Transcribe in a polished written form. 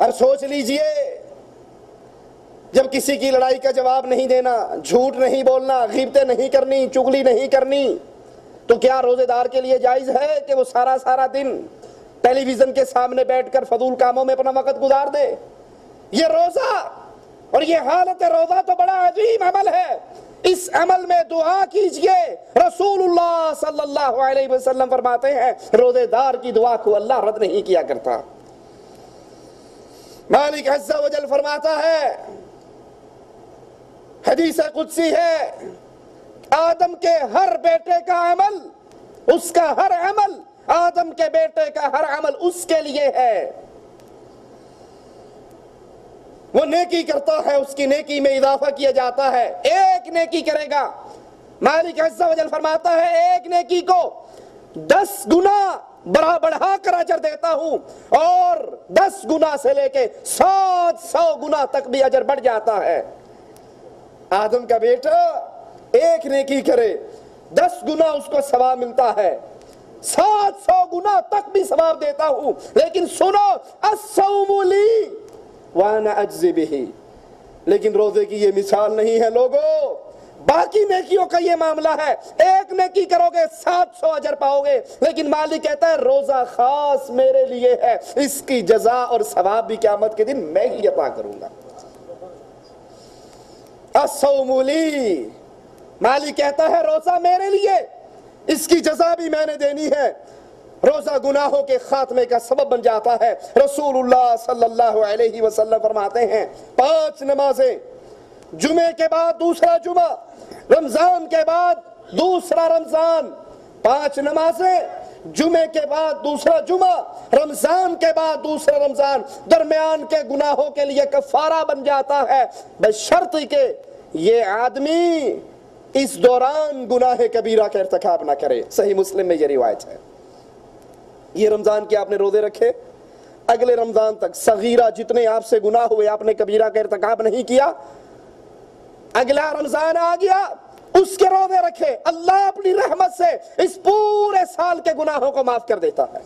اب سوچ لیجئے، جب کسی کی لڑائی کا جواب نہیں دینا، جھوٹ نہیں بولنا، غیبتیں نہیں کرنی، چغلی نہیں کرنی، تو کیا روزے دار کے لیے جائز ہے کہ وہ سارا دن ٹیلی ویژن کے سامنے بیٹھ کر فضول کاموں میں اپنا وقت گزار دے؟ یہ روزہ اور یہ حالت روزہ تو بڑا عظیم عمل ہے، اس عمل میں دعا کیجئے۔ رسول اللہ صلی اللہ علیہ وسلم فرماتے ہیں روزے دار کی دعا کو اللہ رد نہیں کیا کرتا۔ مالک عز و جل فرماتا ہے، حدیث قدسی ہے، آدم کے ہر بیٹے کا عمل، اس کا ہر عمل، آدم کے بیٹے کا ہر عمل اس کے لیے ہے، وہ نیکی کرتا ہے اس کی نیکی میں اضافہ کیا جاتا ہے، ایک نیکی کرے گا مالک عز و جل فرماتا ہے ایک نیکی کو 10 گنا بڑھا کر اجر دیتا ہوں، اور 10 گنا سے لے کے 700 گنا تک بھی اجر بڑھ جاتا ہے۔ آدم کا بیٹا ایک نیکی کرے 10 گنا اس کو ثواب ملتا ہے، 700 گنا تک بھی ثواب دیتا ہوں، لیکن سنو، الصوم لی وانا اجزی بہ، لیکن روزے کی یہ مثال نہیں ہے لوگوں، باقی نیکیوں کا یہ معاملہ ہے، ایک نیکی کرو گے 700 اجر پاؤ گے، لیکن مالک کہتا ہے روزہ خاص میرے لیے ہے، اس کی جزا اور ثواب بھی قیامت کے دن میں ہی عطا کروں گا۔ الصوم لی، مالک کہتا ہے روزہ میرے لیے، اس کی جزا بھی میں نے دینی ہے۔ روزہ گناہوں کے خاتمے کا سبب بن جاتا ہے۔ رسول اللہ صلی اللہ علیہ وسلم فرماتے ہیں 5 نمازیں، جمعے کے بعد دوسرا جمعہ، رمضان کے بعد دوسرا رمضان، 5 نمازیں، جمعے کے بعد دوسرا جمعہ، رمضان کے بعد دوسرا رمضان، درمیان کے گناہوں کے لیے کفارہ بن جاتا ہے، بشرط کہ یہ آدمی اس دوران گناہ کبیرہ کا ارتکاب نہ کرے۔ صحیح مسلم میں یہ روایت ہے۔ یہ رمضان کے آپ نے روزے رکھے، اگلے رمضان تک صغیرہ جتنے آپ سے گناہ ہوئے آپ نے کبیرہ کا ارتکاب نہیں کیا، اگلا رمضان آ گیا اس کے روزے رکھے، اللہ اپنی رحمت سے اس پورے سال کے گناہوں کو معاف کر دیتا ہے۔